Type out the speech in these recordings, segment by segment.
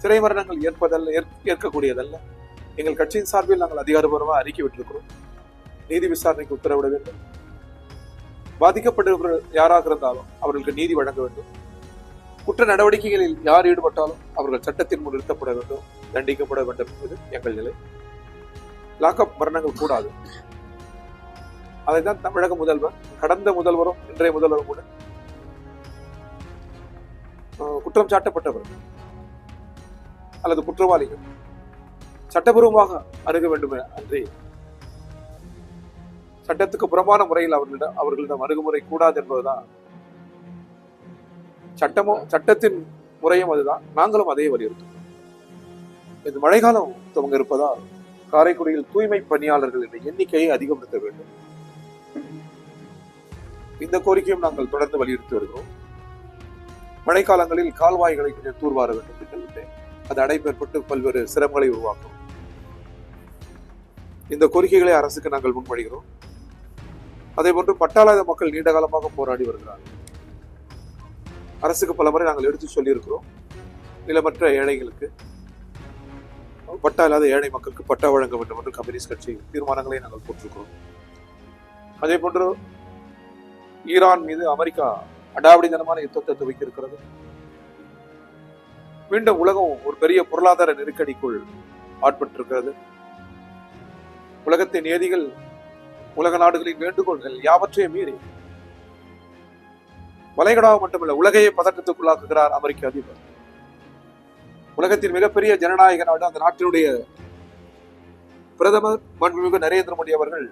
திரை மரணங்கள் ஏற்கக்கூடியதல்ல. எங்கள் கட்சியின் சார்பில் நாங்கள் அதிகாரப்பூர்வமாக அறிக்கை விட்டிருக்கிறோம். நீதி விசாரணைக்கு உத்தரவிட வேண்டும். பாதிக்கப்பட்டவர்கள் யாராக இருந்தாலும் அவர்களுக்கு நீதி வழங்க வேண்டும். குற்ற நடவடிக்கைகளில் யார் ஈடுபட்டாலும் அவர்கள் சட்டத்தின் முன் நிறுத்தப்பட வேண்டும், தண்டிக்கப்பட வேண்டும் என்பது எங்கள் நிலை. லாக்அப் மரணங்கள் கூடாது. அதைத்தான் தமிழக முதல்வர், கடந்த முதல்வரும் இன்றைய முதல்வரும் கூட குற்றம் சாட்டப்பட்டவர்கள் அல்லது குற்றவாளிகள் சட்டபூர்வமாக அணுக வேண்டும் அன்றி சட்டத்துக்கு புறம்பான முறையில் அவர்களிடம் அணுகுமுறை கூடாது என்பதுதான் சட்டத்தின் முறையும் அதுதான். நாங்களும் அதே வலியுறுத்தும். இந்த மழைக்காலம் துவங்க இருப்பதால் காரைக்குடியில் தூய்மை பணியாளர்களின் எண்ணிக்கையை அதிகப்படுத்த வேண்டும். இந்த கோரிக்கையும் நாங்கள் தொடர்ந்து வலியுறுத்தி வருகிறோம். மழைக்காலங்களில் கால்வாய்களை கொஞ்சம் தூர்வார வேண்டும் என்று அது அடைப்பு ஏற்பட்டு பல்வேறு சிரமங்களை உருவாக்கும். இந்த கோரிக்கைகளை அரசுக்கு நாங்கள் முன்மொழிகிறோம். அதே போன்று பட்டாளாத மக்கள் நீண்ட காலமாக போராடி வருகிறார்கள். அரசுக்கு பல முறை நாங்கள் எடுத்து சொல்லியிருக்கிறோம். நிலமற்ற ஏழைகளுக்கு, பட்டா இல்லாத ஏழை மக்களுக்கு பட்டா வழங்க வேண்டும் என்று கம்யூனிஸ்ட் கட்சி தீர்மானங்களை நாங்கள் போட்டிருக்கிறோம். அதே போன்று ஈரான் மீது அமெரிக்கா அடாவடித்தனமான யுத்தத்தை துவக்கி இருக்கிறது. மீண்டும் உலகம் ஒரு பெரிய பொருளாதார நெருக்கடிக்குள் ஆட்பட்டிருக்கிறது. உலகத்தின் நியதிகள், உலக நாடுகளின் வேண்டுகோள்கள் யாவற்றையும் மீறி வளைகுடாவை மட்டுமல்ல உலகையே பதட்டத்துக்குள்ளாக்குகிறார் அமெரிக்க அதிபர். உலகத்தின் மிகப்பெரிய ஜனநாயக நாடு, அந்த நாட்டினுடைய பிரதமர் மாண்புமிகு நரேந்திர மோடி அவர்கள்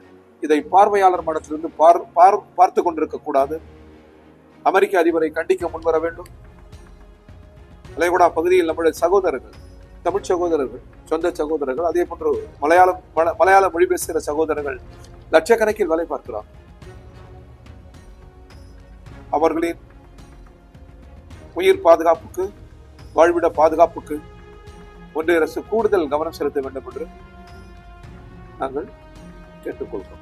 இதை பார்வையாளர் மடத்திலிருந்து பார்த்து கொண்டிருக்க கூடாது. அமெரிக்க அதிபரை கண்டிக்க முன்வர வேண்டும். வளைகுடா பகுதியில் நம்முடைய சகோதரர்கள், தமிழ் சகோதரர்கள், சொந்த சகோதரர்கள், அதே போன்று மலையாள மொழி பேசுகிற சகோதரர்கள் லட்சக்கணக்கில் வேலை பார்க்கிறார். அவர்களின் உயிர் பாதுகாப்புக்கு, வாழ்விட பாதுகாப்புக்கு ஒன்றிய அரசு கூடுதல் கவனம் செலுத்த வேண்டும் என்று நாங்கள் கேட்டுக்கொள்கிறோம்.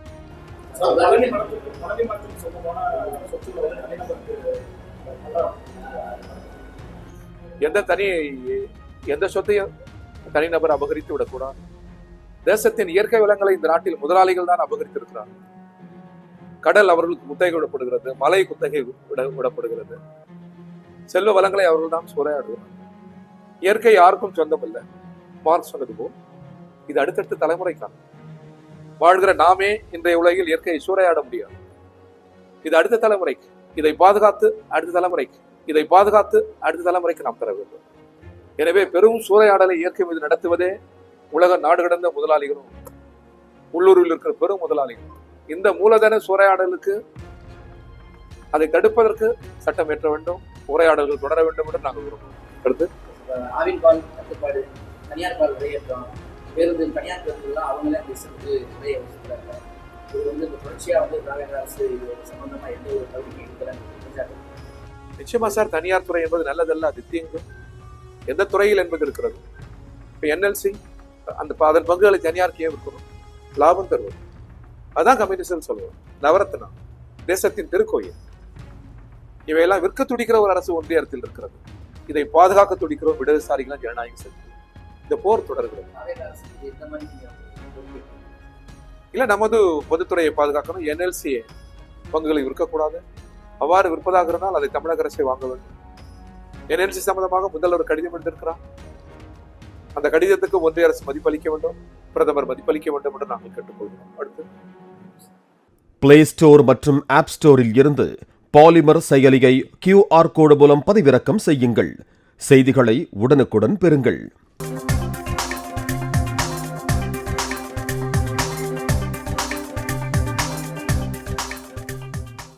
எந்த சொத்தையும் தனிநபர் அபகரித்து விடக்கூடாது. தேசத்தின் இயற்கை வளங்களை இந்த நாட்டில் முதலாளிகள் தான் அபகரித்திருக்கிறார். கடல் அவர்களுக்கு குத்தகை விடப்படுகிறது, மலை குத்தகை விடப்படுகிறது, செல்வ வளங்களை அவர்கள் தான் சூறையாடுகிறார். இயற்கை யாருக்கும் சொந்தமல்ல. மார்க்ஸ் சொன்னது போல் இது அடுத்தடுத்த தலைமுறைக்கான வாழ்கிற நாமே இன்றைய உலகில் இயற்கையை சூறையாட முடியாது. இது அடுத்த தலைமுறைக்கு, இதை பாதுகாத்து அடுத்த தலைமுறைக்கு, இதை பாதுகாத்து அடுத்த தலைமுறைக்கு நாம் தர வேண்டும். எனவே பெரும் சூறையாடலை இயற்கை மீது நடத்துவதே உலக நாடு கடந்த முதலாளிகளும் உள்ளூரில் இருக்கிற பெரும் முதலாளிகளும். இந்த மூலதன சூறையாடலுக்கு அதை தடுப்பதற்கு சட்டம் இயற்ற வேண்டும், உரையாடல்கள் தொடர வேண்டும் என்று நாங்கள் விரும்புகிறோம். அடுத்து ஆவின் பால் கட்டுப்பாடு, தனியார் பால் விலையேற்றம், பேருந்து தனியார் பேருந்துலாம் அவங்களே அந்த இசைக்கு விலையை வச்சுக்கிறாங்க. இது இந்த தொடர்ச்சியாக தமிழக அரசு இது சம்பந்தமாக எந்த ஒரு கல்விக்கு இருக்கிறாங்க. நிச்சயமா சார், தனியார் துறை என்பது நல்லதல்ல, அது தீங்கு. எந்த துறையில் என்பது இருக்கிறது. இப்போ என்எல்சி அதன் பங்குகளை தனியாருக்கு ஏன் இருக்கணும்? லாபம் தருவது. அதான் கம்யூனிஸ்ட் சொல்லுவோம். நவரத்னா, தேசத்தின் திருக்கோயில், இவையெல்லாம் விற்க துடிக்கிற ஒரு அரசு ஒன்றிய அரசில் இருக்கிறது. இதை பாதுகாக்க துடிக்கிறோம் இடதுசாரிகள், ஜனநாயக சக்தி. இந்த போர் தொடர்கிறது. இல்ல, நமது பொதுத்துறையை பாதுகாக்கணும். என்எல்சி பங்குகளை விற்கக்கூடாது. அவ்வாறு விற்பதாக இருந்தால் அதை தமிழக அரசை வாங்க வேண்டும். என்எல்சி சம்பந்தமாக முதல்வர் கடிதம் எழுதியிருக்கிறார். அந்த கடிதத்துக்கு ஒன்றிய அரசு மதிப்பளிக்க வேண்டும், பிரதமர் மதிப்பளிக்க வேண்டும் என்று நாங்கள் கேட்டுக்கொள்கிறோம். அடுத்து பிளே ஸ்டோர் மற்றும் ஆப் ஸ்டோரில் இருந்து பாலிமர் செயலியை QR கோடு மூலம் பதிவிறக்கம் செய்யுங்கள். செய்திகளை உடனுக்குடன் பெறுங்கள்.